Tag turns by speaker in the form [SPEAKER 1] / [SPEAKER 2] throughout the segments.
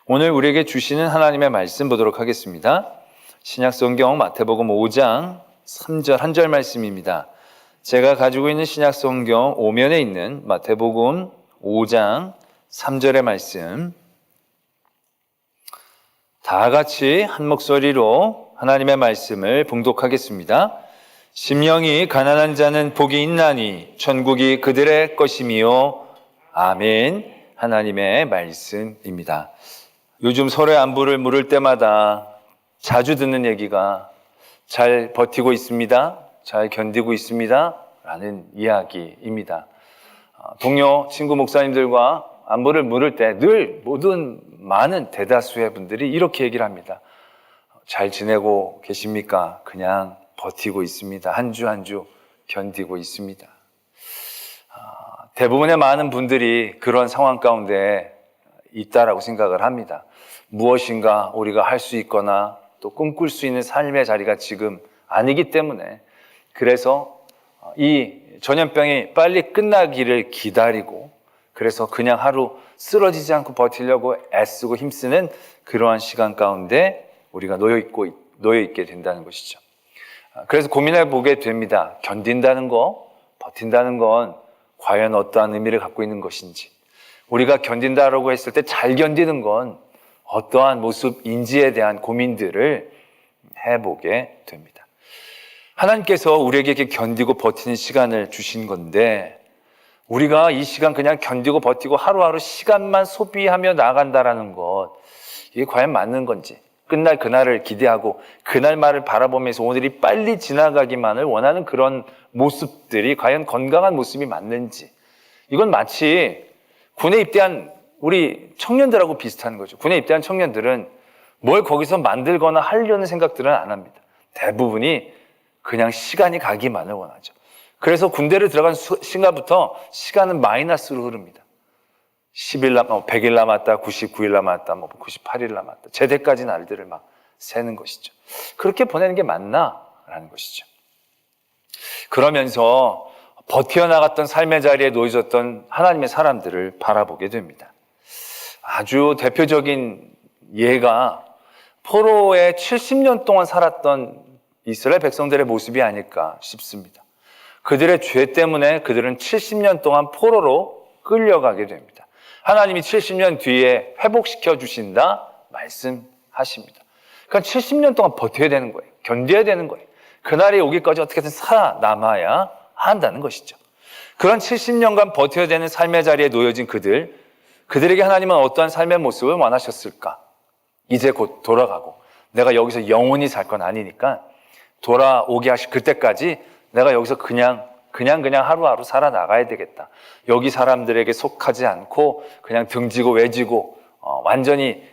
[SPEAKER 1] 오늘 우리에게 주시는 하나님의 말씀 보도록 하겠습니다. 신약성경 마태복음 5장 3절 한 절 말씀입니다. 제가 가지고 있는 신약성경 5면에 있는 마태복음 5장 3절의 말씀, 다 같이 한 목소리로 하나님의 말씀을 봉독하겠습니다. 심령이 가난한 자는 복이 있나니 천국이 그들의 것이미요. 아멘. 하나님의 말씀입니다. 요즘 서로의 안부를 물을 때마다 자주 듣는 얘기가 잘 버티고 있습니다, 잘 견디고 있습니다 라는 이야기입니다. 동료 친구 목사님들과 안부를 물을 때 늘 모든 많은 대다수의 분들이 이렇게 얘기를 합니다. 잘 지내고 계십니까? 그냥 버티고 있습니다. 한 주 한 주 견디고 있습니다. 대부분의 많은 분들이 그런 상황 가운데 있다라고 생각을 합니다. 무엇인가 우리가 할 수 있거나 또 꿈꿀 수 있는 삶의 자리가 지금 아니기 때문에, 그래서 이 전염병이 빨리 끝나기를 기다리고, 그래서 그냥 하루 쓰러지지 않고 버티려고 애쓰고 힘쓰는 그러한 시간 가운데 우리가 놓여있게 된다는 것이죠. 그래서 고민해 보게 됩니다. 견딘다는 거, 버틴다는 건 과연 어떠한 의미를 갖고 있는 것인지, 우리가 견딘다라고 했을 때 잘 견디는 건 어떠한 모습인지에 대한 고민들을 해보게 됩니다. 하나님께서 우리에게 이렇게 견디고 버티는 시간을 주신 건데, 우리가 이 시간 그냥 견디고 버티고 하루하루 시간만 소비하며 나간다라는 것, 이게 과연 맞는 건지, 끝날 그날을 기대하고 그날만을 바라보면서 오늘이 빨리 지나가기만을 원하는 그런 모습들이 과연 건강한 모습이 맞는지, 이건 마치 군에 입대한 우리 청년들하고 비슷한 거죠. 군에 입대한 청년들은 뭘 거기서 만들거나 하려는 생각들은 안 합니다. 대부분이 그냥 시간이 가기만을 원하죠. 그래서 군대를 들어간 순간부터 시간은 마이너스로 흐릅니다. 100일 남았다, 99일 남았다, 98일 남았다. 제대까지 날들을 막 세는 것이죠. 그렇게 보내는 게 맞나? 라는 것이죠. 그러면서 버텨나갔던 삶의 자리에 놓여졌던 하나님의 사람들을 바라보게 됩니다. 아주 대표적인 예가 포로에 70년 동안 살았던 이스라엘 백성들의 모습이 아닐까 싶습니다. 그들의 죄 때문에 그들은 70년 동안 포로로 끌려가게 됩니다. 하나님이 70년 뒤에 회복시켜 주신다 말씀하십니다. 그러니까 70년 동안 버텨야 되는 거예요. 견뎌야 되는 거예요. 그날이 오기까지 어떻게든 살아남아야 한다는 것이죠. 그런 70년간 버텨야 되는 삶의 자리에 놓여진 그들에게 하나님은 어떠한 삶의 모습을 원하셨을까? 이제 곧 돌아가고 내가 여기서 영원히 살 건 아니니까 돌아오게 하실 그때까지 내가 여기서 그냥 하루하루 살아나가야 되겠다. 여기 사람들에게 속하지 않고 그냥 등지고 외지고 완전히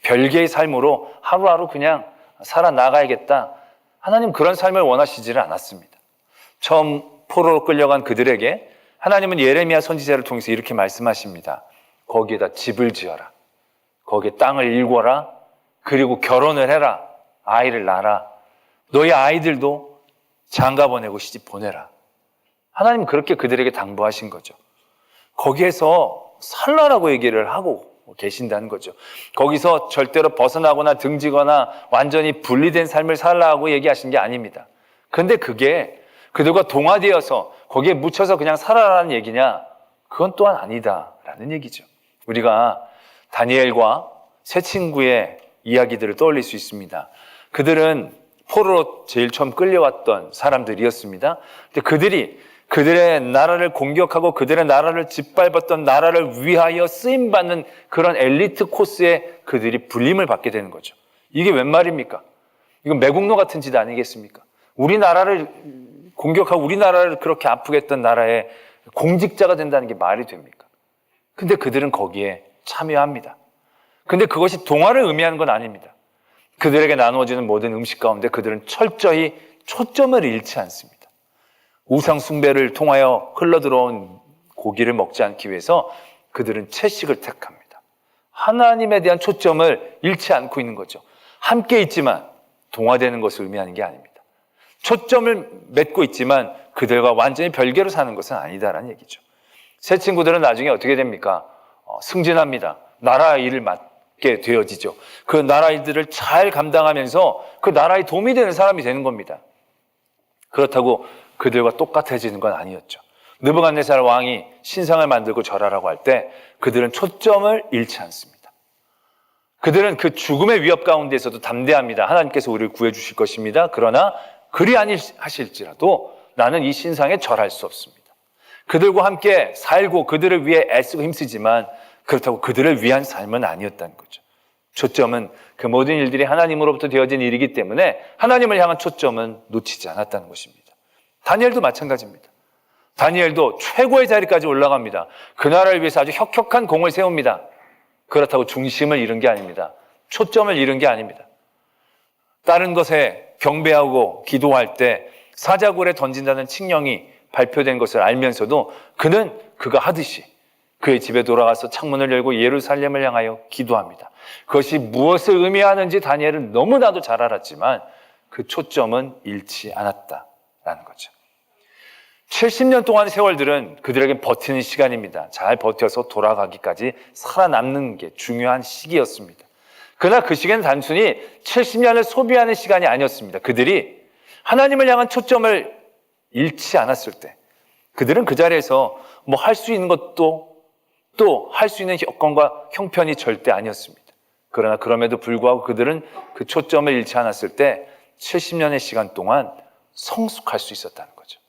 [SPEAKER 1] 별개의 삶으로 하루하루 그냥 살아나가야겠다. 하나님 그런 삶을 원하시지를 않았습니다. 처음 포로로 끌려간 그들에게 하나님은 예레미야 선지자를 통해서 이렇게 말씀하십니다. 거기에다 집을 지어라. 거기에 땅을 일궈라. 그리고 결혼을 해라. 아이를 낳아라. 너희 아이들도 장가 보내고 시집 보내라. 하나님은 그렇게 그들에게 당부하신 거죠. 거기에서 살라라고 얘기를 하고 계신다는 거죠. 거기서 절대로 벗어나거나 등지거나 완전히 분리된 삶을 살라고 얘기하신 게 아닙니다. 그런데 그게 그들과 동화되어서 거기에 묻혀서 그냥 살아라는 얘기냐? 그건 또한 아니다라는 얘기죠. 우리가 다니엘과 세 친구의 이야기들을 떠올릴 수 있습니다. 그들은 포로로 제일 처음 끌려왔던 사람들이었습니다. 근데 그들의 나라를 공격하고 그들의 나라를 짓밟았던 나라를 위하여 쓰임받는 그런 엘리트 코스에 그들이 불림을 받게 되는 거죠. 이게 웬 말입니까? 이건 매국노 같은 짓 아니겠습니까? 우리나라를 공격하고 우리나라를 그렇게 아프게 했던 나라의 공직자가 된다는 게 말이 됩니까? 근데 그들은 거기에 참여합니다. 근데 그것이 동화를 의미하는 건 아닙니다. 그들에게 나누어지는 모든 음식 가운데 그들은 철저히 초점을 잃지 않습니다. 우상 숭배를 통하여 흘러들어온 고기를 먹지 않기 위해서 그들은 채식을 택합니다. 하나님에 대한 초점을 잃지 않고 있는 거죠. 함께 있지만 동화되는 것을 의미하는 게 아닙니다. 초점을 맺고 있지만 그들과 완전히 별개로 사는 것은 아니다라는 얘기죠. 새 친구들은 나중에 어떻게 됩니까? 승진합니다. 나라 일을 게 되어지죠. 그 나라 일들을 잘 감당하면서 그 나라에 도움이 되는 사람이 되는 겁니다. 그렇다고 그들과 똑같아지는 건 아니었죠. 느부갓네살 왕이 신상을 만들고 절하라고 할 때 그들은 초점을 잃지 않습니다. 그들은 그 죽음의 위협 가운데서도 담대합니다. 하나님께서 우리를 구해주실 것입니다. 그러나 그리 아니하실지라도 나는 이 신상에 절할 수 없습니다. 그들과 함께 살고 그들을 위해 애쓰고 힘쓰지만 그렇다고 그들을 위한 삶은 아니었다는 거죠. 초점은 그 모든 일들이 하나님으로부터 되어진 일이기 때문에 하나님을 향한 초점은 놓치지 않았다는 것입니다. 다니엘도 마찬가지입니다. 다니엘도 최고의 자리까지 올라갑니다. 그 나라를 위해서 아주 혁혁한 공을 세웁니다. 그렇다고 중심을 잃은 게 아닙니다. 초점을 잃은 게 아닙니다. 다른 것에 경배하고 기도할 때 사자굴에 던진다는 칙령이 발표된 것을 알면서도 그는 그가 하듯이 그의 집에 돌아가서 창문을 열고 예루살렘을 향하여 기도합니다. 그것이 무엇을 의미하는지 다니엘은 너무나도 잘 알았지만 그 초점은 잃지 않았다라는 거죠. 70년 동안의 세월들은 그들에게 버티는 시간입니다. 잘 버텨서 돌아가기까지 살아남는 게 중요한 시기였습니다. 그러나 그 시기는 단순히 70년을 소비하는 시간이 아니었습니다. 그들이 하나님을 향한 초점을 잃지 않았을 때 그들은 그 자리에서 뭐 할 수 있는 것도 또 할 수 있는 여건과 형편이 절대 아니었습니다. 그러나 그럼에도 불구하고 그들은 그 초점을 잃지 않았을 때 70년의 시간 동안 성숙할 수 있었다는 거죠.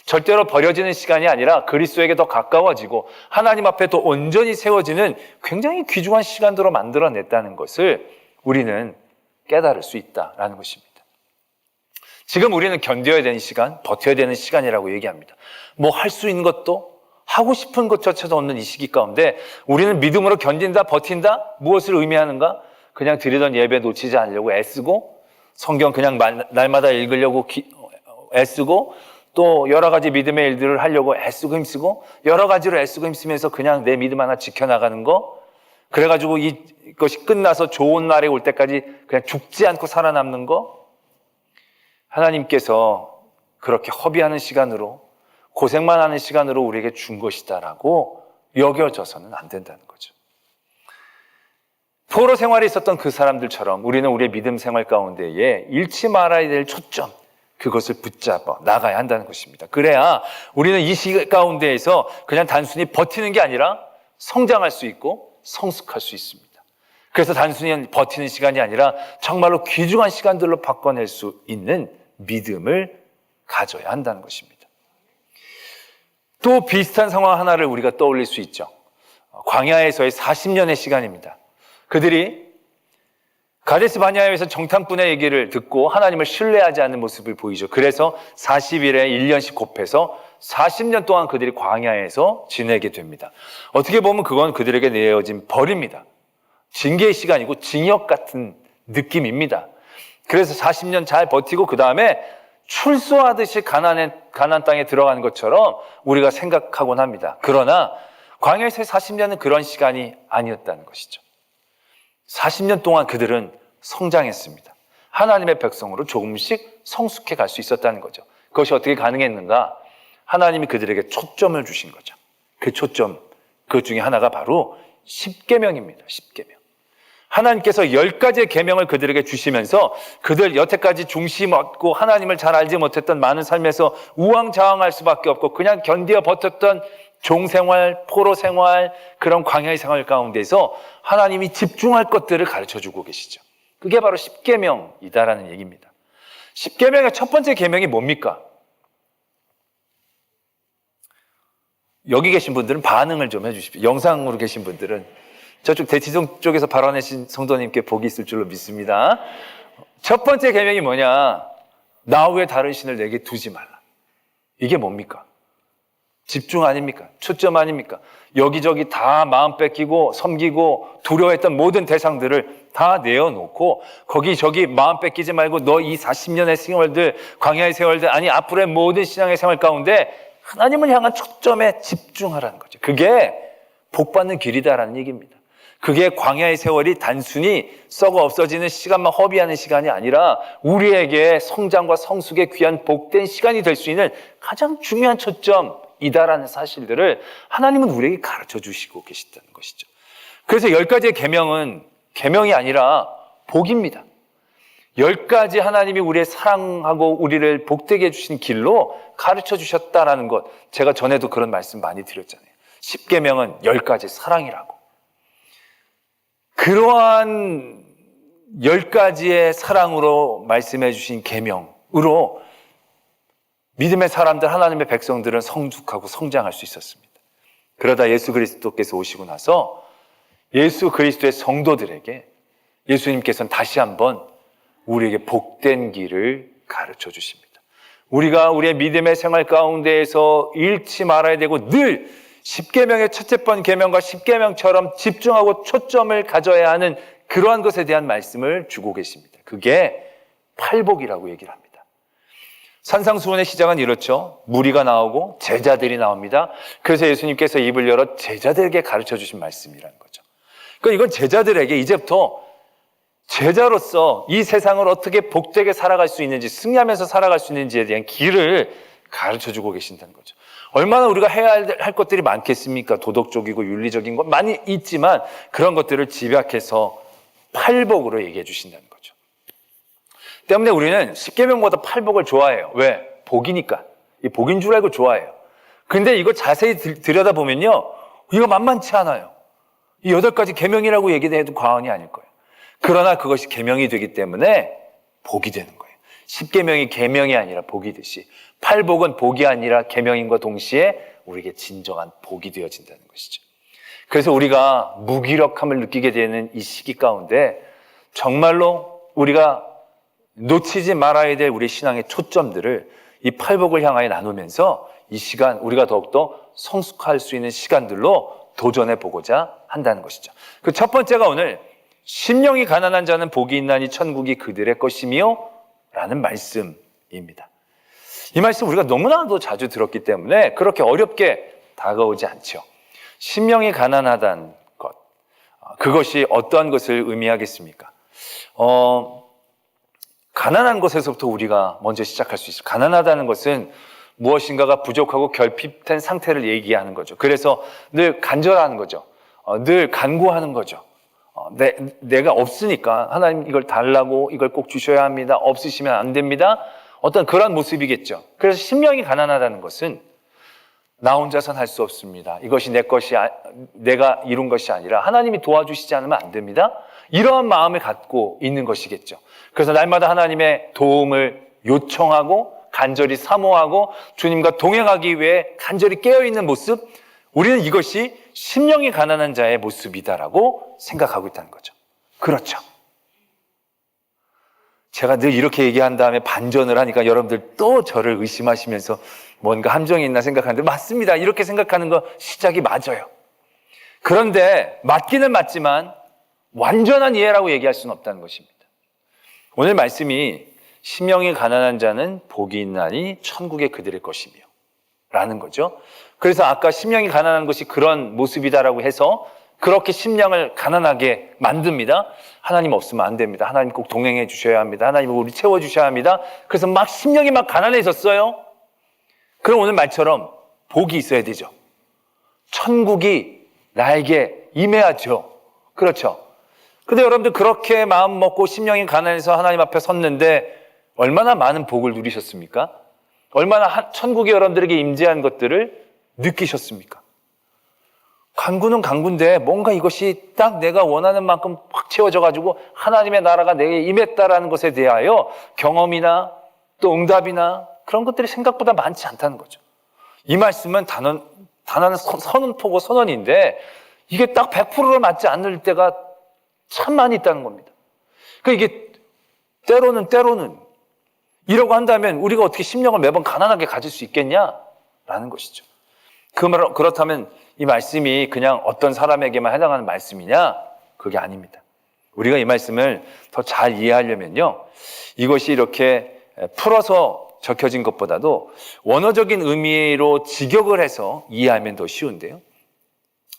[SPEAKER 1] 절대로 버려지는 시간이 아니라 그리스도에게 더 가까워지고 하나님 앞에 더 온전히 세워지는 굉장히 귀중한 시간으로 만들어냈다는 것을 우리는 깨달을 수 있다는 것입니다. 지금 우리는 견뎌야 되는 시간, 버텨야 되는 시간이라고 얘기합니다. 뭐 할 수 있는 것도 하고 싶은 것조차도 없는 이 시기 가운데 우리는 믿음으로 견딘다, 버틴다? 무엇을 의미하는가? 그냥 드리던 예배 놓치지 않으려고 애쓰고 성경 그냥 날마다 읽으려고 애쓰고 또 여러 가지 믿음의 일들을 하려고 애쓰고 힘쓰고 여러 가지로 애쓰고 힘쓰면서 그냥 내 믿음 하나 지켜나가는 거 그래가지고 이것이 끝나서 좋은 날이 올 때까지 그냥 죽지 않고 살아남는 거 하나님께서 그렇게 허비하는 시간으로 고생만 하는 시간으로 우리에게 준 것이다라고 여겨져서는 안 된다는 거죠. 포로 생활에 있었던 그 사람들처럼 우리는 우리의 믿음 생활 가운데에 잃지 말아야 될 초점 그것을 붙잡아 나가야 한다는 것입니다. 그래야 우리는 이 시기 가운데에서 그냥 단순히 버티는 게 아니라 성장할 수 있고 성숙할 수 있습니다. 그래서 단순히 버티는 시간이 아니라 정말로 귀중한 시간들로 바꿔낼 수 있는 믿음을 가져야 한다는 것입니다. 또 비슷한 상황 하나를 우리가 떠올릴 수 있죠. 광야에서의 40년의 시간입니다. 그들이 가데스 바네아에서 정탐꾼의 얘기를 듣고 하나님을 신뢰하지 않는 모습을 보이죠. 그래서 40일에 1년씩 곱해서 40년 동안 그들이 광야에서 지내게 됩니다. 어떻게 보면 그건 그들에게 내어진 벌입니다. 징계의 시간이고 징역 같은 느낌입니다. 그래서 40년 잘 버티고 그 다음에 출소하듯이 가나안 땅에 들어가는 것처럼 우리가 생각하곤 합니다. 그러나 광야에서의 40년은 그런 시간이 아니었다는 것이죠. 40년 동안 그들은 성장했습니다. 하나님의 백성으로 조금씩 성숙해 갈 수 있었다는 거죠. 그것이 어떻게 가능했는가? 하나님이 그들에게 초점을 주신 거죠. 그 초점, 그 중에 하나가 바로 십계명입니다. 십계명. 하나님께서 10가지의 계명을 그들에게 주시면서 그들 여태까지 중심 얻고 하나님을 잘 알지 못했던 많은 삶에서 우왕좌왕할 수밖에 없고 그냥 견디어 버텼던 종생활, 포로생활, 그런 광야의 생활 가운데서 하나님이 집중할 것들을 가르쳐주고 계시죠. 그게 바로 십계명이다라는 얘기입니다. 십계명의 첫 번째 계명이 뭡니까? 여기 계신 분들은 반응을 좀 해주십시오. 영상으로 계신 분들은 저쪽 대치동 쪽에서 발언하신 성도님께 복이 있을 줄로 믿습니다. 첫 번째 계명이 뭐냐? 나 외에 다른 신을 내게 두지 말라. 이게 뭡니까? 집중 아닙니까? 초점 아닙니까? 여기저기 다 마음 뺏기고 섬기고 두려워했던 모든 대상들을 다 내어놓고 거기저기 마음 뺏기지 말고 너 이 40년의 세월들, 광야의 세월들, 아니 앞으로의 모든 신앙의 생활 가운데 하나님을 향한 초점에 집중하라는 거죠. 그게 복받는 길이다라는 얘기입니다. 그게 광야의 세월이 단순히 썩어 없어지는 시간만 허비하는 시간이 아니라 우리에게 성장과 성숙의 귀한 복된 시간이 될 수 있는 가장 중요한 초점이다라는 사실들을 하나님은 우리에게 가르쳐 주시고 계시다는 것이죠. 그래서 10가지의 계명은 계명이 아니라 복입니다. 10가지 하나님이 우리의 사랑하고 우리를 복되게 해주신 길로 가르쳐 주셨다라는 것, 제가 전에도 그런 말씀 많이 드렸잖아요. 10계명은 10가지 사랑이라고. 그러한 10가지의 사랑으로 말씀해 주신 계명으로 믿음의 사람들, 하나님의 백성들은 성숙하고 성장할 수 있었습니다. 그러다 예수 그리스도께서 오시고 나서 예수 그리스도의 성도들에게 예수님께서는 다시 한번 우리에게 복된 길을 가르쳐 주십니다. 우리가 우리의 믿음의 생활 가운데에서 잃지 말아야 되고 늘 10계명의 첫째 번 계명과 10계명처럼 집중하고 초점을 가져야 하는 그러한 것에 대한 말씀을 주고 계십니다. 그게 팔복이라고 얘기를 합니다. 산상수훈의 시작은 이렇죠. 무리가 나오고 제자들이 나옵니다. 그래서 예수님께서 입을 열어 제자들에게 가르쳐 주신 말씀이라는 거죠. 그러니까 이건 제자들에게 이제부터 제자로서 이 세상을 어떻게 복되게 살아갈 수 있는지, 승리하면서 살아갈 수 있는지에 대한 길을 가르쳐 주고 계신다는 거죠. 얼마나 우리가 해야 할 것들이 많겠습니까? 도덕적이고 윤리적인 것 많이 있지만 그런 것들을 집약해서 팔복으로 얘기해 주신다는 거죠. 때문에 우리는 10계명보다 팔복을 좋아해요. 왜? 복이니까. 이 복인 줄 알고 좋아해요. 근데 이거 자세히 들여다보면요, 이거 만만치 않아요. 이 8가지 계명이라고 얘기해도 과언이 아닐 거예요. 그러나 그것이 계명이 되기 때문에 복이 되는 거예요. 10계명이 계명이 아니라 복이듯이 팔복은 복이 아니라 계명인과 동시에 우리에게 진정한 복이 되어진다는 것이죠. 그래서 우리가 무기력함을 느끼게 되는 이 시기 가운데 정말로 우리가 놓치지 말아야 될 우리 신앙의 초점들을 이 팔복을 향하여 나누면서 이 시간 우리가 더욱더 성숙할 수 있는 시간들로 도전해 보고자 한다는 것이죠. 그 첫 번째가 오늘 심령이 가난한 자는 복이 있나니 천국이 그들의 것이며 라는 말씀입니다. 이 말씀 우리가 너무나도 자주 들었기 때문에 그렇게 어렵게 다가오지 않죠. 심령이 가난하다는 것, 그것이 어떠한 것을 의미하겠습니까? 가난한 것에서부터 우리가 먼저 시작할 수 있어요. 가난하다는 것은 무엇인가가 부족하고 결핍된 상태를 얘기하는 거죠. 그래서 늘 간절하는 거죠. 늘 간구하는 거죠. 내가 없으니까 하나님 이걸 달라고, 이걸 꼭 주셔야 합니다. 없으시면 안 됩니다. 어떤 그런 모습이겠죠. 그래서 심령이 가난하다는 것은 나 혼자선 할 수 없습니다. 이것이 내 것이, 내가 이룬 것이 아니라 하나님이 도와주시지 않으면 안 됩니다. 이러한 마음을 갖고 있는 것이겠죠. 그래서 날마다 하나님의 도움을 요청하고 간절히 사모하고 주님과 동행하기 위해 간절히 깨어있는 모습, 우리는 이것이 심령이 가난한 자의 모습이다라고 생각하고 있다는 거죠. 그렇죠. 제가 늘 이렇게 얘기한 다음에 반전을 하니까 여러분들 또 저를 의심하시면서 뭔가 함정이 있나 생각하는데 맞습니다. 이렇게 생각하는 거 시작이 맞아요. 그런데 맞기는 맞지만 완전한 이해라고 얘기할 수는 없다는 것입니다. 오늘 말씀이 심령이 가난한 자는 복이 있나니 천국의 그들의 것이며 라는 거죠. 그래서 아까 심령이 가난한 것이 그런 모습이다라고 해서 그렇게 심령을 가난하게 만듭니다. 하나님 없으면 안 됩니다. 하나님 꼭 동행해 주셔야 합니다. 하나님 우리 채워주셔야 합니다. 그래서 막 심령이 막 가난해졌어요. 그럼 오늘 말처럼 복이 있어야 되죠. 천국이 나에게 임해야죠. 그렇죠. 근데 여러분들 그렇게 마음 먹고 심령이 가난해서 하나님 앞에 섰는데 얼마나 많은 복을 누리셨습니까? 얼마나 천국이 여러분들에게 임재한 것들을 느끼셨습니까? 간구는 간구인데 뭔가 이것이 딱 내가 원하는 만큼 확 채워져가지고 하나님의 나라가 내게 임했다라는 것에 대하여 경험이나 또 응답이나 그런 것들이 생각보다 많지 않다는 거죠. 이 말씀은 단한 선언포고 선언인데 이게 딱 100%로 맞지 않을 때가 참 많이 있다는 겁니다. 그러니까 이게 때로는 이라고 한다면 우리가 어떻게 심령을 매번 가난하게 가질 수 있겠냐라는 것이죠. 그렇다면 이 말씀이 그냥 어떤 사람에게만 해당하는 말씀이냐? 그게 아닙니다. 우리가 이 말씀을 더 잘 이해하려면요, 이것이 이렇게 풀어서 적혀진 것보다도 원어적인 의미로 직역을 해서 이해하면 더 쉬운데요.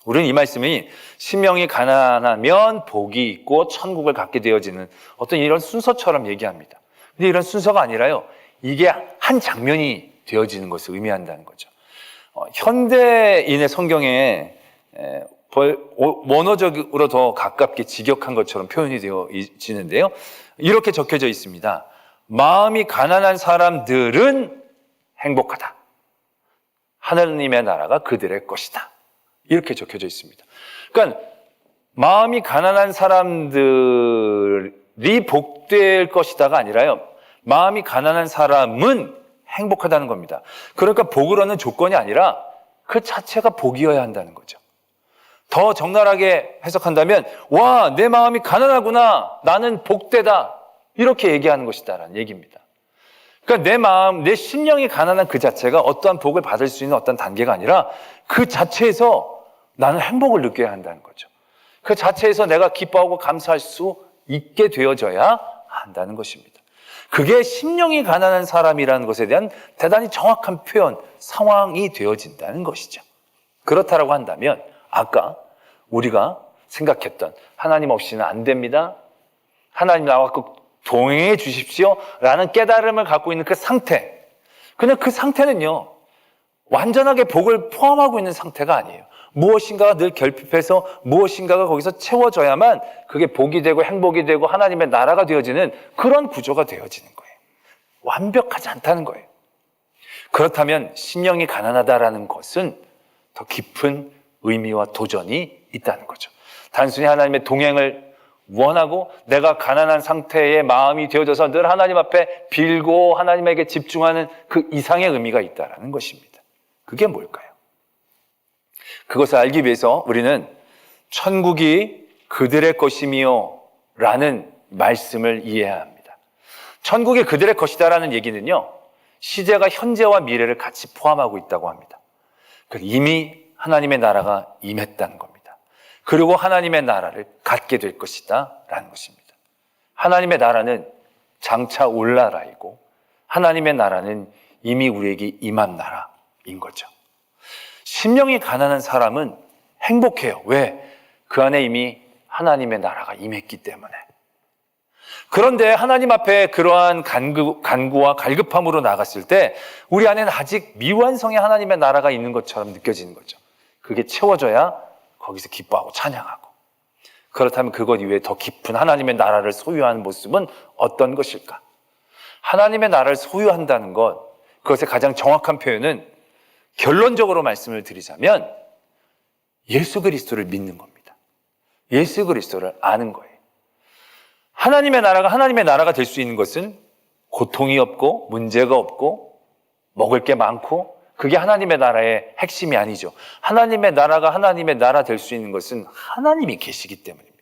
[SPEAKER 1] 우리는 이 말씀이 심령이 가난하면 복이 있고 천국을 갖게 되어지는 어떤 이런 순서처럼 얘기합니다. 근데 이런 순서가 아니라요, 이게 한 장면이 되어지는 것을 의미한다는 거죠. 현대인의 성경에 원어적으로 더 가깝게 직역한 것처럼 표현이 되어지는데요. 이렇게 적혀져 있습니다. 마음이 가난한 사람들은 행복하다. 하나님의 나라가 그들의 것이다. 이렇게 적혀져 있습니다. 그러니까 마음이 가난한 사람들이 복될 것이다가 아니라요. 마음이 가난한 사람은 행복하다는 겁니다. 그러니까 복을 얻는 조건이 아니라 그 자체가 복이어야 한다는 거죠. 더 적나라하게 해석한다면 와, 내 마음이 가난하구나. 나는 복되다. 이렇게 얘기하는 것이다라는 얘기입니다. 그러니까 내 마음, 내 심령이 가난한 그 자체가 어떠한 복을 받을 수 있는 어떤 단계가 아니라 그 자체에서 나는 행복을 느껴야 한다는 거죠. 그 자체에서 내가 기뻐하고 감사할 수 있게 되어져야 한다는 것입니다. 그게 심령이 가난한 사람이라는 것에 대한 대단히 정확한 표현, 상황이 되어진다는 것이죠. 그렇다라고 한다면 아까 우리가 생각했던 하나님 없이는 안 됩니다. 하나님 나와 동행해 주십시오 라는 깨달음을 갖고 있는 그 상태, 그냥 그 상태는요 완전하게 복을 포함하고 있는 상태가 아니에요. 무엇인가가 늘 결핍해서 무엇인가가 거기서 채워져야만 그게 복이 되고 행복이 되고 하나님의 나라가 되어지는 그런 구조가 되어지는 거예요. 완벽하지 않다는 거예요. 그렇다면 심령이 가난하다라는 것은 더 깊은 의미와 도전이 있다는 거죠. 단순히 하나님의 동행을 원하고 내가 가난한 상태의 마음이 되어져서 늘 하나님 앞에 빌고 하나님에게 집중하는 그 이상의 의미가 있다는 것입니다. 그게 뭘까요? 그것을 알기 위해서 우리는 천국이 그들의 것이며 라는 말씀을 이해해야 합니다. 천국이 그들의 것이다라는 얘기는요, 시제가 현재와 미래를 같이 포함하고 있다고 합니다. 이미 하나님의 나라가 임했다는 겁니다. 그리고 하나님의 나라를 갖게 될 것이다 라는 것입니다. 하나님의 나라는 장차 올 나라이고 하나님의 나라는 이미 우리에게 임한 나라인 거죠. 심령이 가난한 사람은 행복해요. 왜? 그 안에 이미 하나님의 나라가 임했기 때문에. 그런데 하나님 앞에 그러한 간구와 갈급함으로 나갔을 때 우리 안에는 아직 미완성의 하나님의 나라가 있는 것처럼 느껴지는 거죠. 그게 채워져야 거기서 기뻐하고 찬양하고. 그렇다면 그것 이외에 더 깊은 하나님의 나라를 소유하는 모습은 어떤 것일까? 하나님의 나라를 소유한다는 것, 그것의 가장 정확한 표현은 결론적으로 말씀을 드리자면 예수 그리스도를 믿는 겁니다. 예수 그리스도를 아는 거예요. 하나님의 나라가 될 수 있는 것은 고통이 없고 문제가 없고 먹을 게 많고 그게 하나님의 나라의 핵심이 아니죠. 하나님의 나라가 하나님의 나라 될 수 있는 것은 하나님이 계시기 때문입니다.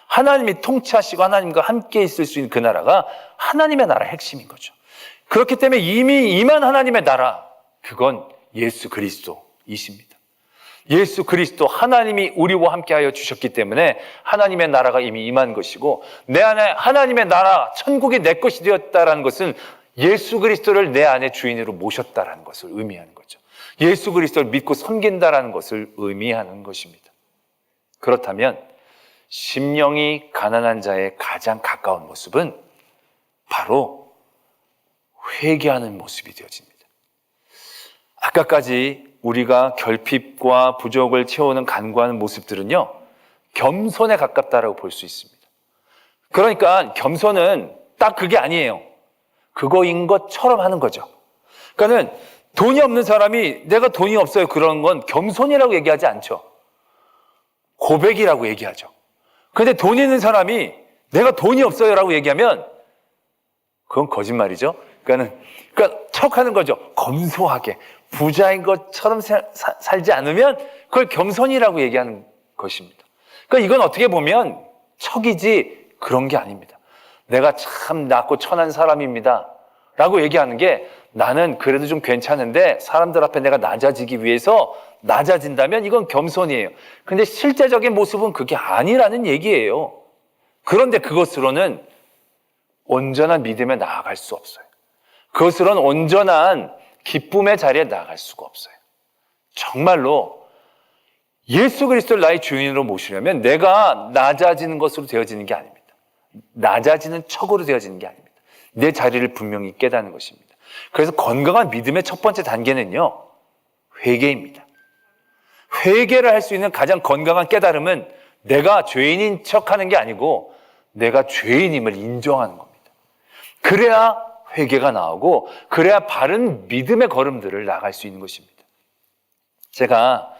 [SPEAKER 1] 하나님이 통치하시고 하나님과 함께 있을 수 있는 그 나라가 하나님의 나라의 핵심인 거죠. 그렇기 때문에 이미 임한 하나님의 나라, 그건 예수 그리스도이십니다. 예수 그리스도 하나님이 우리와 함께하여 주셨기 때문에 하나님의 나라가 이미 임한 것이고 내 안에 하나님의 나라, 천국이 내 것이 되었다는 것은 예수 그리스도를 내 안에 주인으로 모셨다라는 것을 의미하는 거죠. 예수 그리스도를 믿고 섬긴다라는 것을 의미하는 것입니다. 그렇다면 심령이 가난한 자의 가장 가까운 모습은 바로 회개하는 모습이 되어집니다. 아까까지 우리가 결핍과 부족을 채우는 간구하는 모습들은요, 겸손에 가깝다라고 볼 수 있습니다. 그러니까 겸손은 딱 그게 아니에요. 그거인 것처럼 하는 거죠. 그러니까는 돈이 없는 사람이 내가 돈이 없어요 그런 건 겸손이라고 얘기하지 않죠. 고백이라고 얘기하죠. 그런데 돈 있는 사람이 내가 돈이 없어요 라고 얘기하면 그건 거짓말이죠. 그러니까 척하는 거죠. 검소하게 부자인 것처럼 살지 않으면 그걸 겸손이라고 얘기하는 것입니다. 그러니까 이건 어떻게 보면 척이지 그런 게 아닙니다. 내가 참 낮고 천한 사람입니다 라고 얘기하는 게 나는 그래도 좀 괜찮은데 사람들 앞에 내가 낮아지기 위해서 낮아진다면 이건 겸손이에요. 근데 실제적인 모습은 그게 아니라는 얘기예요. 그런데 그것으로는 온전한 믿음에 나아갈 수 없어요. 그것으로는 온전한 기쁨의 자리에 나아갈 수가 없어요. 정말로 예수 그리스도를 나의 주인으로 모시려면 내가 낮아지는 것으로 되어지는 게 아닙니다. 낮아지는 척으로 되어지는 게 아닙니다. 내 자리를 분명히 깨닫는 것입니다. 그래서 건강한 믿음의 첫 번째 단계는요, 회개입니다. 회개를 할 수 있는 가장 건강한 깨달음은 내가 죄인인 척하는 게 아니고 내가 죄인임을 인정하는 겁니다. 그래야 회개가 나오고 그래야 바른 믿음의 걸음들을 나갈 수 있는 것입니다. 제가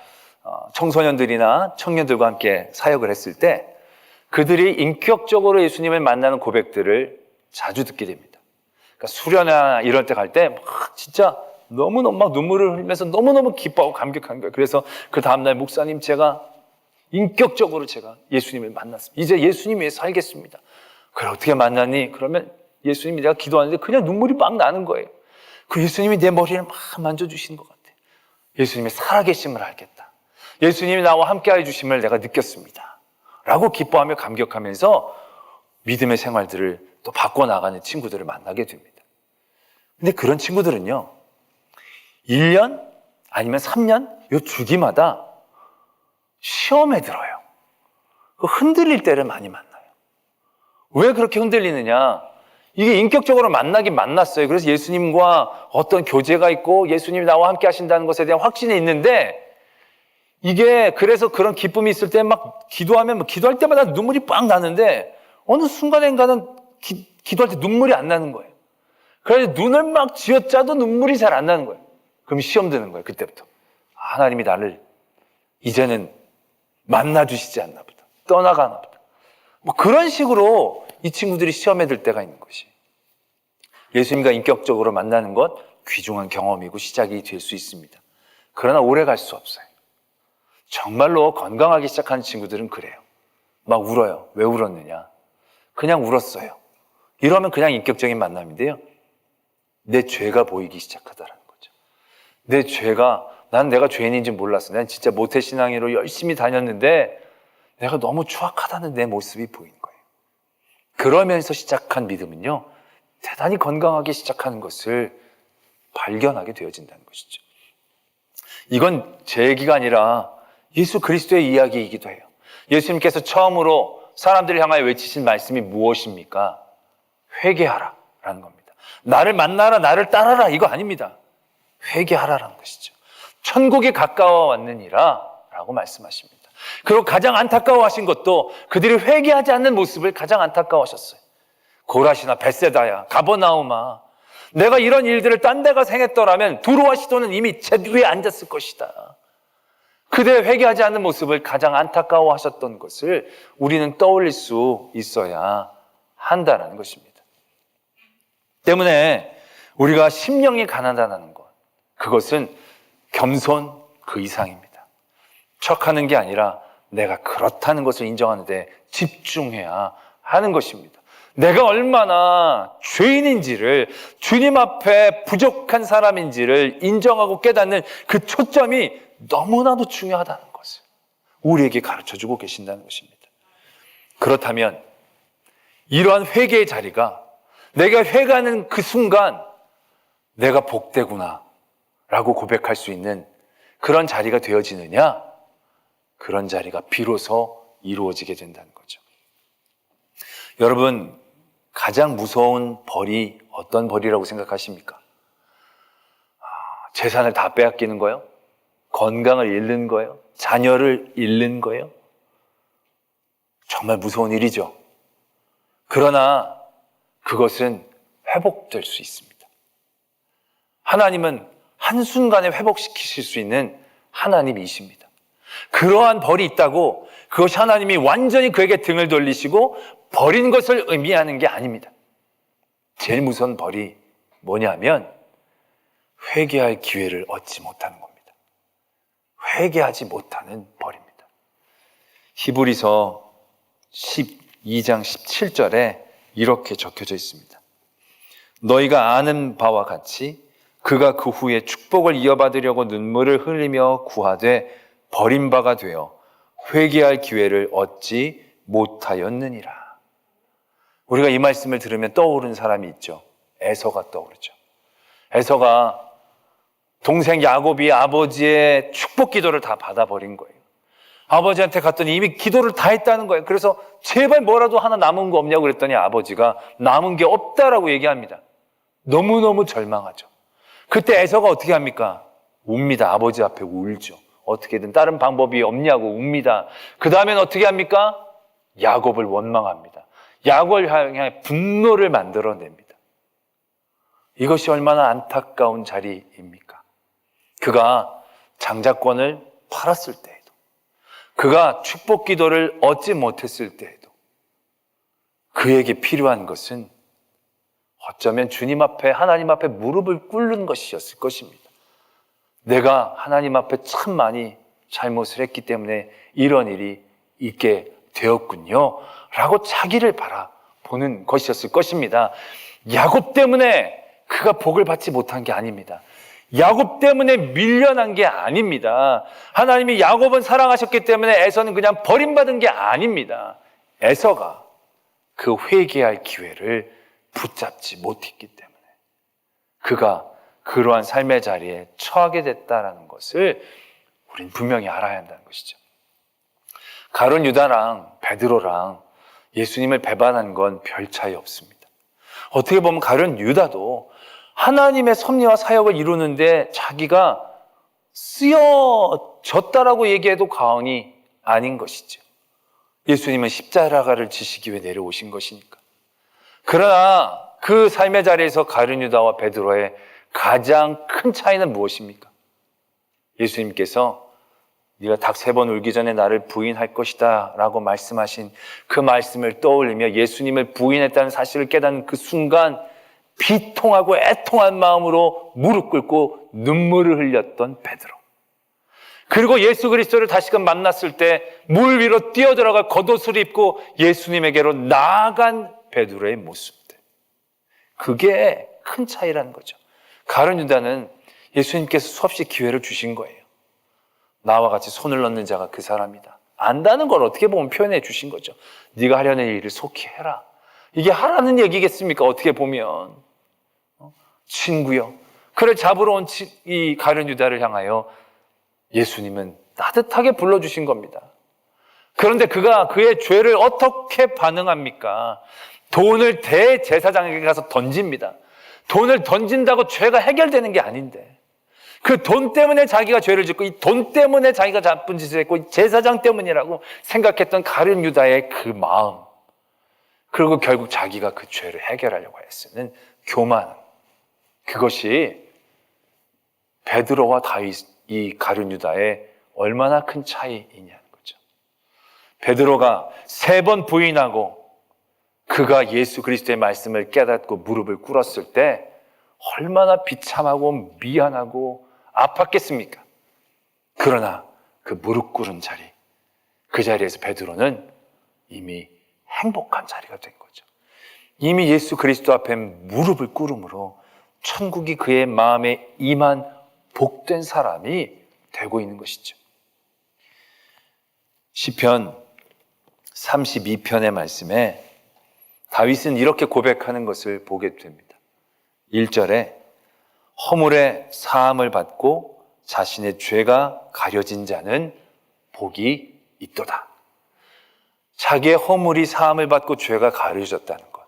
[SPEAKER 1] 청소년들이나 청년들과 함께 사역을 했을 때 그들이 인격적으로 예수님을 만나는 고백들을 자주 듣게 됩니다. 그러니까 수련회나 이럴 때 갈 때 막 진짜 너무너무 막 눈물을 흘리면서 너무너무 기뻐하고 감격한 거예요. 그래서 그 다음날 목사님 제가 인격적으로 제가 예수님을 만났습니다. 이제 예수님 위해 살겠습니다. 그걸 어떻게 만났니? 그러면 예수님이 내가 기도하는데 그냥 눈물이 막 나는 거예요. 그 예수님이 내 머리를 막 만져주시는 것 같아요. 예수님의 살아계심을 알겠다. 예수님이 나와 함께 해주심을 내가 느꼈습니다. 라고 기뻐하며 감격하면서 믿음의 생활들을 또 바꿔나가는 친구들을 만나게 됩니다. 근데 그런 친구들은요, 1년 아니면 3년 요 주기마다 시험에 들어요. 흔들릴 때를 많이 만나요. 왜 그렇게 흔들리느냐? 이게 인격적으로 만나긴 만났어요. 그래서 예수님과 어떤 교제가 있고 예수님이 나와 함께 하신다는 것에 대한 확신이 있는데 이게 그래서 그런 기쁨이 있을 때 막 기도하면 기도할 때마다 눈물이 빵 나는데 어느 순간인가는 기도할 때 눈물이 안 나는 거예요. 그래서 눈을 막 쥐어짜도 눈물이 잘 안 나는 거예요. 그럼 시험 드는 거예요. 그때부터. 하나님이 나를 이제는 만나주시지 않나 보다. 떠나가나 보다. 뭐 그런 식으로 이 친구들이 시험에 들 때가 있는 것이. 예수님과 인격적으로 만나는 것 귀중한 경험이고 시작이 될 수 있습니다. 그러나 오래 갈 수 없어요. 정말로 건강하게 시작하는 친구들은 그래요. 막 울어요. 왜 울었느냐? 그냥 울었어요. 이러면 그냥 인격적인 만남인데요. 내 죄가 보이기 시작하더라는 거죠. 내 죄가, 난 내가 죄인인지 몰랐어. 난 진짜 모태신앙이로 열심히 다녔는데 내가 너무 추악하다는 내 모습이 보인 거예요. 그러면서 시작한 믿음은요, 대단히 건강하게 시작하는 것을 발견하게 되어진다는 것이죠. 이건 제 얘기가 아니라 예수 그리스도의 이야기이기도 해요. 예수님께서 처음으로 사람들을 향하여 외치신 말씀이 무엇입니까? 회개하라 라는 겁니다. 나를 만나라, 나를 따라라 이거 아닙니다. 회개하라라는 것이죠. 천국이 가까워 왔느니라 라고 말씀하십니다. 그리고 가장 안타까워하신 것도 그들이 회개하지 않는 모습을 가장 안타까워하셨어요. 고라시나 벳세다야, 가버나움아, 내가 이런 일들을 딴 데 가서 행했더라면 두루와 시돈은 이미 제 위에 앉았을 것이다. 그들의 회개하지 않는 모습을 가장 안타까워하셨던 것을 우리는 떠올릴 수 있어야 한다는 것입니다. 때문에 우리가 심령이 가난하다는 것, 그것은 겸손 그 이상입니다. 척하는 게 아니라 내가 그렇다는 것을 인정하는 데 집중해야 하는 것입니다. 내가 얼마나 죄인인지를, 주님 앞에 부족한 사람인지를 인정하고 깨닫는 그 초점이 너무나도 중요하다는 것을 우리에게 가르쳐주고 계신다는 것입니다. 그렇다면 이러한 회개의 자리가 내가 회개하는 그 순간 내가 복되구나 라고 고백할 수 있는 그런 자리가 되어지느냐? 그런 자리가 비로소 이루어지게 된다는 거죠. 여러분, 가장 무서운 벌이 어떤 벌이라고 생각하십니까? 재산을 다 빼앗기는 거예요? 건강을 잃는 거예요? 자녀를 잃는 거예요? 정말 무서운 일이죠. 그러나 그것은 회복될 수 있습니다. 하나님은 한순간에 회복시키실 수 있는 하나님이십니다. 그러한 벌이 있다고 그것이 하나님이 완전히 그에게 등을 돌리시고 버린 것을 의미하는 게 아닙니다. 제일 무서운 벌이 뭐냐면 회개할 기회를 얻지 못하는 겁니다. 회개하지 못하는 벌입니다. 히브리서 12장 17절에 이렇게 적혀져 있습니다. 너희가 아는 바와 같이 그가 그 후에 축복을 이어받으려고 눈물을 흘리며 구하되 버린 바가 되어 회개할 기회를 얻지 못하였느니라. 우리가 이 말씀을 들으면 떠오르는 사람이 있죠. 에서가 떠오르죠. 에서가 동생 야곱이 아버지의 축복 기도를 다 받아버린 거예요. 아버지한테 갔더니 이미 기도를 다 했다는 거예요. 그래서 제발 뭐라도 하나 남은 거 없냐고 그랬더니 아버지가 남은 게 없다라고 얘기합니다. 너무너무 절망하죠. 그때 에서가 어떻게 합니까? 웁니다. 아버지 앞에 울죠. 어떻게든 다른 방법이 없냐고 웁니다. 그 다음엔 어떻게 합니까? 야곱을 원망합니다. 야곱을 향해 분노를 만들어냅니다. 이것이 얼마나 안타까운 자리입니까? 그가 장자권을 팔았을 때에도, 그가 축복 기도를 얻지 못했을 때에도 그에게 필요한 것은 어쩌면 주님 앞에, 하나님 앞에 무릎을 꿇는 것이었을 것입니다. 내가 하나님 앞에 참 많이 잘못을 했기 때문에 이런 일이 있게 되었군요 라고 자기를 바라보는 것이었을 것입니다. 야곱 때문에 그가 복을 받지 못한 게 아닙니다. 야곱 때문에 밀려난 게 아닙니다. 하나님이 야곱은 사랑하셨기 때문에 에서는 그냥 버림받은 게 아닙니다. 에서가 그 회개할 기회를 붙잡지 못했기 때문에 그가 그러한 삶의 자리에 처하게 됐다는 것을 우리는 분명히 알아야 한다는 것이죠. 가룟 유다랑 베드로랑 예수님을 배반한 건 별 차이 없습니다. 어떻게 보면 가룟 유다도 하나님의 섭리와 사역을 이루는데 자기가 쓰여졌다라고 얘기해도 과언이 아닌 것이죠. 예수님은 십자가를 지시기 위해 내려오신 것이니까. 그러나 그 삶의 자리에서 가룟 유다와 베드로의 가장 큰 차이는 무엇입니까? 예수님께서 네가 닭 3번 울기 전에 나를 부인할 것이다 라고 말씀하신 그 말씀을 떠올리며 예수님을 부인했다는 사실을 깨닫는 그 순간 비통하고 애통한 마음으로 무릎 꿇고 눈물을 흘렸던 베드로, 그리고 예수 그리스도를 다시금 만났을 때 물 위로 뛰어들어가 겉옷을 입고 예수님에게로 나아간 베드로의 모습들, 그게 큰 차이라는 거죠. 가룟 유다는 예수님께서 수없이 기회를 주신 거예요. 나와 같이 손을 넣는 자가 그 사람이다. 안다는 걸 어떻게 보면 표현해 주신 거죠. 네가 하려는 일을 속히 해라. 이게 하라는 얘기겠습니까? 어떻게 보면 친구요. 그를 잡으러 온 이 가룟 유다를 향하여 예수님은 따뜻하게 불러주신 겁니다. 그런데 그가 그의 죄를 어떻게 반응합니까? 돈을 대제사장에게 가서 던집니다. 돈을 던진다고 죄가 해결되는 게 아닌데 그 돈 때문에 자기가 죄를 짓고 이 돈 때문에 자기가 나쁜 짓을 했고 이 제사장 때문이라고 생각했던 가룟 유다의 그 마음, 그리고 결국 자기가 그 죄를 해결하려고 애쓰는 교만, 그것이 베드로와 이 가룟 유다의 얼마나 큰 차이이냐는 거죠. 베드로가 3번 부인하고 그가 예수 그리스도의 말씀을 깨닫고 무릎을 꿇었을 때 얼마나 비참하고 미안하고 아팠겠습니까? 그러나 그 무릎 꿇은 자리, 그 자리에서 베드로는 이미 행복한 자리가 된 거죠. 이미 예수 그리스도 앞에 무릎을 꿇음으로 천국이 그의 마음에 임한 복된 사람이 되고 있는 것이죠. 시편 32편의 말씀에 다윗은 이렇게 고백하는 것을 보게 됩니다. 1절에 허물의 사함을 받고 자신의 죄가 가려진 자는 복이 있도다. 자기의 허물이 사함을 받고 죄가 가려졌다는 것,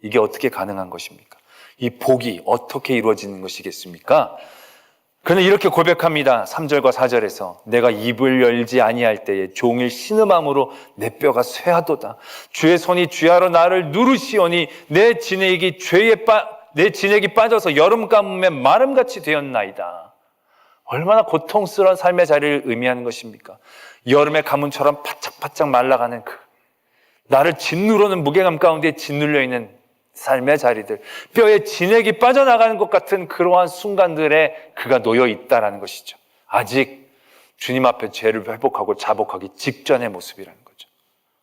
[SPEAKER 1] 이게 어떻게 가능한 것입니까? 이 복이 어떻게 이루어지는 것이겠습니까? 그는 이렇게 고백합니다. 3절과 4절에서 내가 입을 열지 아니할 때에 종일 신음함으로 내 뼈가 쇠하도다. 주의 손이 쥐하러 나를 누르시오니 내 진액이 빠져서 여름 가뭄에 마름같이 되었나이다. 얼마나 고통스러운 삶의 자리를 의미하는 것입니까? 여름의 가뭄처럼 바짝바짝 말라가는 나를 짓누르는 무게감 가운데 짓눌려 있는 삶의 자리들, 뼈에 진액이 빠져나가는 것 같은 그러한 순간들에 그가 놓여 있다는 것이죠. 아직 주님 앞에 죄를 회복하고 자복하기 직전의 모습이라는 거죠.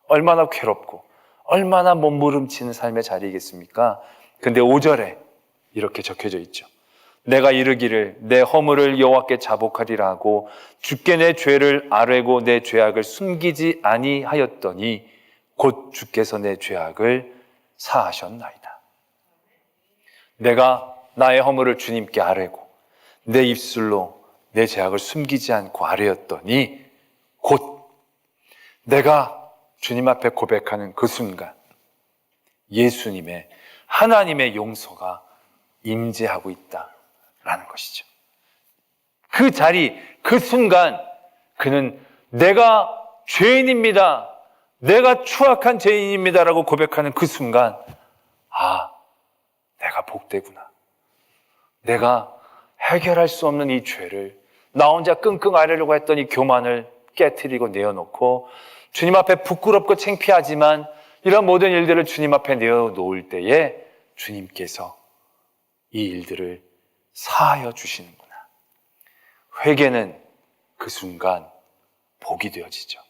[SPEAKER 1] 얼마나 괴롭고 얼마나 몸부림치는 삶의 자리이겠습니까? 근데 5절에 이렇게 적혀져 있죠. 내가 이르기를 내 허물을 여호와께 자복하리라 하고 주께 내 죄를 아뢰고 내 죄악을 숨기지 아니하였더니 곧 주께서 내 죄악을 사하셨나이다. 내가 나의 허물을 주님께 아뢰고 내 입술로 내 죄악을 숨기지 않고 아뢰었더니 곧 내가 주님 앞에 고백하는 그 순간 예수님의 하나님의 용서가 임재하고 있다라는 것이죠. 그 자리, 그 순간 그는 내가 죄인입니다. 내가 추악한 죄인입니다라고 고백하는 그 순간, 아, 내가 복되구나. 내가 해결할 수 없는 이 죄를 나 혼자 끙끙 앓으려고 했던 이 교만을 깨트리고 내어놓고 주님 앞에 부끄럽고 창피하지만 이런 모든 일들을 주님 앞에 내어놓을 때에 주님께서 이 일들을 사하여 주시는구나. 회개는 그 순간 복이 되어지죠.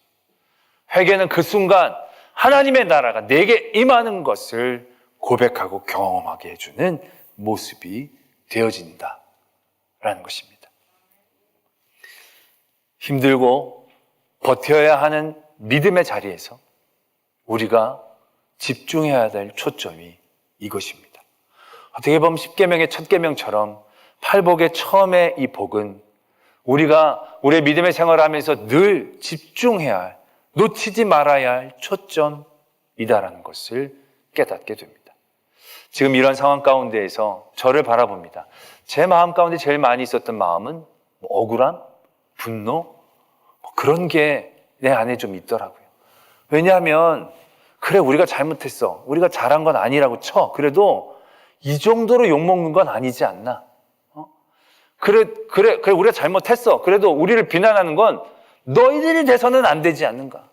[SPEAKER 1] 회개는 그 순간 하나님의 나라가 내게 임하는 것을 고백하고 경험하게 해주는 모습이 되어진다라는 것입니다. 힘들고 버텨야 하는 믿음의 자리에서 우리가 집중해야 될 초점이 이것입니다. 어떻게 보면 십계명의 첫 계명처럼 팔복의 처음에 이 복은 우리가 우리의 믿음의 생활을 하면서 늘 집중해야 할, 놓치지 말아야 할 초점이다라는 것을 깨닫게 됩니다. 지금 이런 상황 가운데에서 저를 바라봅니다. 제 마음 가운데 제일 많이 있었던 마음은 억울함, 분노, 그런 게 내 안에 좀 있더라고요. 왜냐하면 그래, 우리가 잘못했어. 우리가 잘한 건 아니라고 쳐. 그래도 이 정도로 욕먹는 건 아니지 않나? 그래, 우리가 잘못했어. 그래도 우리를 비난하는 건 너희들이 돼서는 안 되지 않는가?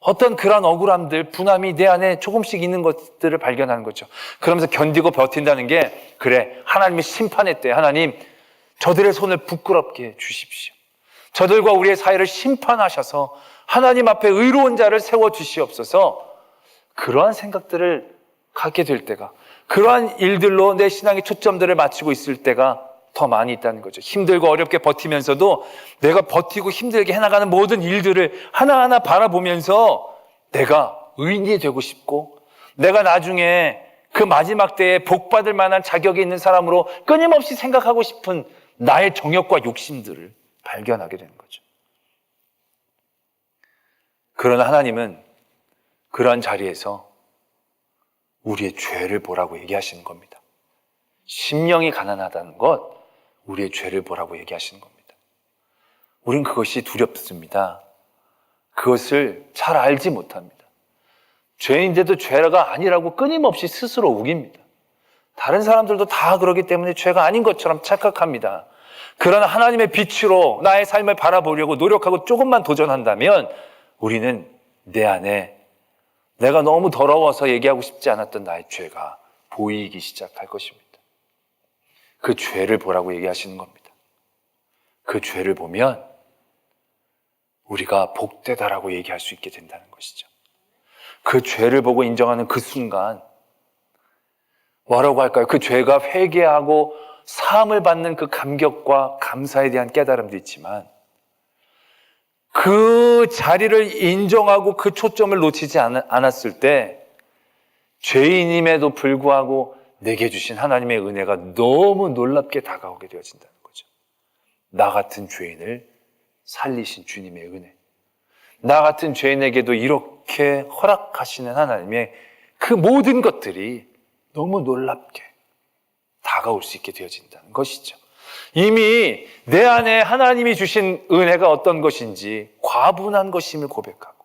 [SPEAKER 1] 어떤 그런 억울함들, 분함이 내 안에 조금씩 있는 것들을 발견하는 거죠. 그러면서 견디고 버틴다는 게, 그래, 하나님이 심판했대. 하나님, 저들의 손을 부끄럽게 해 주십시오. 저들과 우리의 사이를 심판하셔서 하나님 앞에 의로운 자를 세워주시옵소서. 그러한 생각들을 갖게 될 때가, 그러한 일들로 내 신앙의 초점들을 맞추고 있을 때가 더 많이 있다는 거죠. 힘들고 어렵게 버티면서도 내가 버티고 힘들게 해나가는 모든 일들을 하나하나 바라보면서 내가 의인이 되고 싶고, 내가 나중에 그 마지막 때에 복받을 만한 자격이 있는 사람으로 끊임없이 생각하고 싶은 나의 정욕과 욕심들을 발견하게 되는 거죠. 그러나 하나님은 그러한 자리에서 우리의 죄를 보라고 얘기하시는 겁니다. 심령이 가난하다는 것, 우리의 죄를 보라고 얘기하시는 겁니다. 우린 그것이 두렵습니다. 그것을 잘 알지 못합니다. 죄인데도 죄가 아니라고 끊임없이 스스로 우깁니다. 다른 사람들도 다 그러기 때문에 죄가 아닌 것처럼 착각합니다. 그러나 하나님의 빛으로 나의 삶을 바라보려고 노력하고 조금만 도전한다면 우리는 내 안에 내가 너무 더러워서 얘기하고 싶지 않았던 나의 죄가 보이기 시작할 것입니다. 그 죄를 보라고 얘기하시는 겁니다. 그 죄를 보면 우리가 복되다라고 얘기할 수 있게 된다는 것이죠. 그 죄를 보고 인정하는 그 순간 뭐라고 할까요? 그 죄가 회개하고 사함을 받는 그 감격과 감사에 대한 깨달음도 있지만, 그 자리를 인정하고 그 초점을 놓치지 않았을 때 죄인임에도 불구하고 내게 주신 하나님의 은혜가 너무 놀랍게 다가오게 되어진다는 거죠. 나 같은 죄인을 살리신 주님의 은혜, 나 같은 죄인에게도 이렇게 허락하시는 하나님의 그 모든 것들이 너무 놀랍게 다가올 수 있게 되어진다는 것이죠. 이미 내 안에 하나님이 주신 은혜가 어떤 것인지 과분한 것임을 고백하고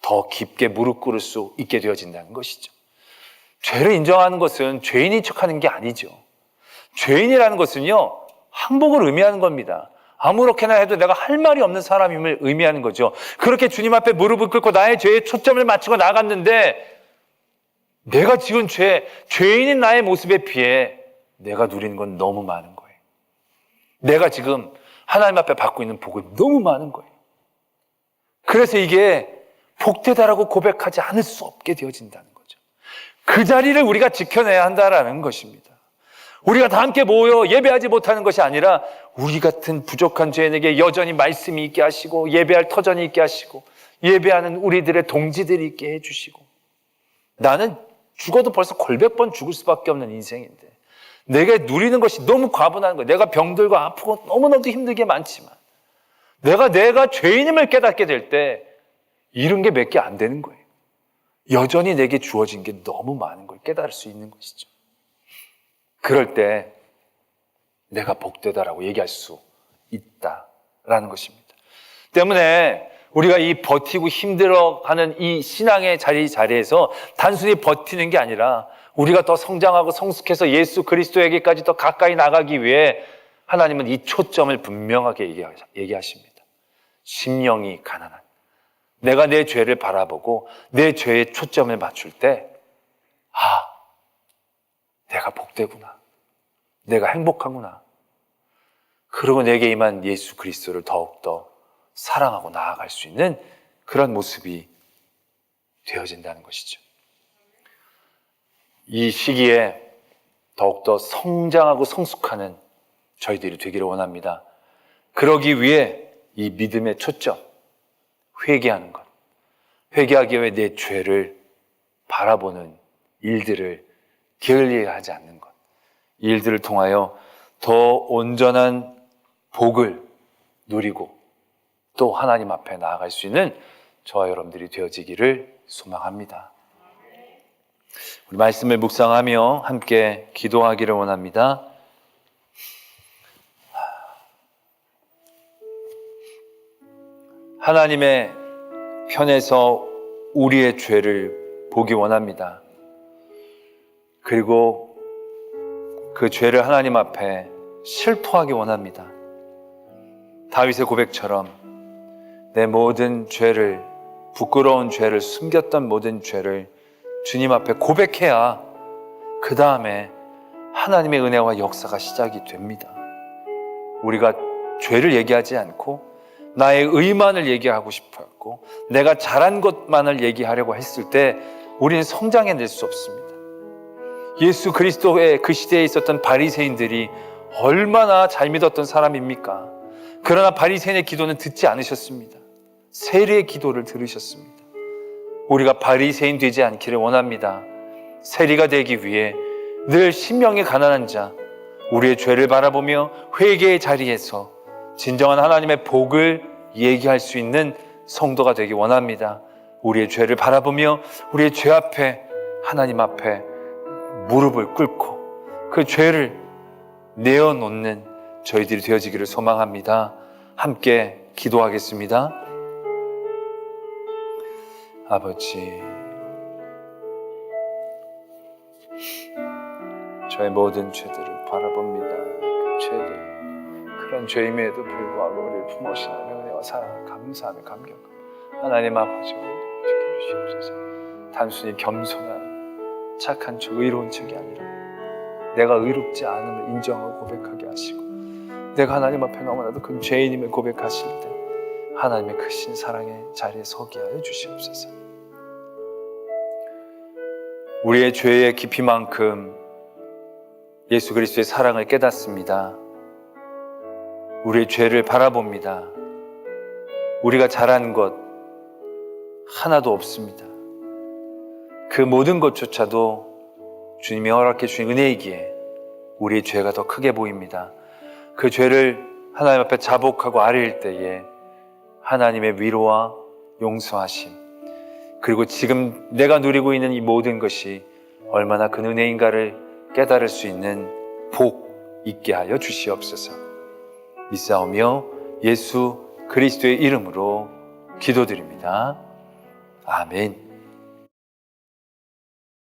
[SPEAKER 1] 더 깊게 무릎 꿇을 수 있게 되어진다는 것이죠. 죄를 인정하는 것은 죄인인 척하는 게 아니죠. 죄인이라는 것은요, 항복을 의미하는 겁니다. 아무렇게나 해도 내가 할 말이 없는 사람임을 의미하는 거죠. 그렇게 주님 앞에 무릎을 꿇고 나의 죄에 초점을 맞추고 나갔는데 내가 지은 죄인인 나의 모습에 비해 내가 누리는 건 너무 많은 거예요. 내가 지금 하나님 앞에 받고 있는 복은 너무 많은 거예요. 그래서 이게 복되다라고 고백하지 않을 수 없게 되어진다는 거죠. 그 자리를 우리가 지켜내야 한다라는 것입니다. 우리가 다 함께 모여 예배하지 못하는 것이 아니라 우리 같은 부족한 죄인에게 여전히 말씀이 있게 하시고 예배할 터전이 있게 하시고 예배하는 우리들의 동지들이 있게 해주시고, 나는 죽어도 벌써 골백 번 죽을 수밖에 없는 인생인데 내가 누리는 것이 너무 과분한 거예요. 내가 병들고 아프고 너무나도 힘들게 많지만 내가 죄인임을 깨닫게 될 때 이런 게 몇 개 안 되는 거예요. 여전히 내게 주어진 게 너무 많은 걸 깨달을 수 있는 것이죠. 그럴 때 내가 복되다라고 얘기할 수 있다. 라는 것입니다. 때문에 우리가 이 버티고 힘들어가는 이 신앙의 자리에서 단순히 버티는 게 아니라 우리가 더 성장하고 성숙해서 예수 그리스도에게까지 더 가까이 나가기 위해 하나님은 이 초점을 분명하게 얘기하십니다. 심령이 가난한, 내가 내 죄를 바라보고 내 죄에 초점을 맞출 때 내가 복되구나, 내가 행복하구나, 그리고 내게 임한 예수 그리스도를 더욱더 사랑하고 나아갈 수 있는 그런 모습이 되어진다는 것이죠. 이 시기에 더욱더 성장하고 성숙하는 저희들이 되기를 원합니다. 그러기 위해 이 믿음의 초점, 회개하는 것, 회개하기 위해 내 죄를 바라보는 일들을 게을리하지 않는 것, 이 일들을 통하여 더 온전한 복을 누리고 또 하나님 앞에 나아갈 수 있는 저와 여러분들이 되어지기를 소망합니다. 우리 말씀을 묵상하며 함께 기도하기를 원합니다. 하나님의 편에서 우리의 죄를 보기 원합니다. 그리고 그 죄를 하나님 앞에 실토하기 원합니다. 다윗의 고백처럼 내 모든 죄를, 부끄러운 죄를, 숨겼던 모든 죄를 주님 앞에 고백해야 그 다음에 하나님의 은혜와 역사가 시작이 됩니다. 우리가 죄를 얘기하지 않고 나의 의만을 얘기하고 싶어 했고 내가 잘한 것만을 얘기하려고 했을 때 우리는 성장해낼 수 없습니다. 예수 그리스도의 그 시대에 있었던 바리새인들이 얼마나 잘 믿었던 사람입니까? 그러나 바리새인의 기도는 듣지 않으셨습니다. 세리의 기도를 들으셨습니다. 우리가 바리새인 되지 않기를 원합니다. 세리가 되기 위해 늘 심령이 가난한 자, 우리의 죄를 바라보며 회개의 자리에서 진정한 하나님의 복을 얘기할 수 있는 성도가 되기 원합니다. 우리의 죄를 바라보며 우리의 죄 앞에, 하나님 앞에 무릎을 꿇고 그 죄를 내어놓는 저희들이 되어지기를 소망합니다. 함께 기도하겠습니다. 아버지, 저의 모든 죄들을 바라봅니다. 그 죄들, 그런 죄임에도 불구하고 우리를 품으시는 은혜와 사랑을 감사하며 감격하며 하나님 아버지 지켜주시옵소서. 단순히 겸손한 착한 척, 의로운 척이 아니라 내가 의롭지 않음을 인정하고 고백하게 하시고 내가 하나님 앞에 너무나도 큰 죄인임을 고백하실 때 하나님의 크신 사랑의 자리에 서게 하여 주시옵소서. 우리의 죄의 깊이만큼 예수 그리스도의 사랑을 깨닫습니다. 우리의 죄를 바라봅니다. 우리가 잘한 것 하나도 없습니다. 그 모든 것조차도 주님이 허락해 주신 은혜이기에 우리의 죄가 더 크게 보입니다. 그 죄를 하나님 앞에 자복하고 아뢰일 때에 하나님의 위로와 용서하심, 그리고 지금 내가 누리고 있는 이 모든 것이 얼마나 큰 은혜인가를 깨달을 수 있는 복 있게 하여 주시옵소서. 믿사오며 예수 그리스도의 이름으로 기도드립니다. 아멘.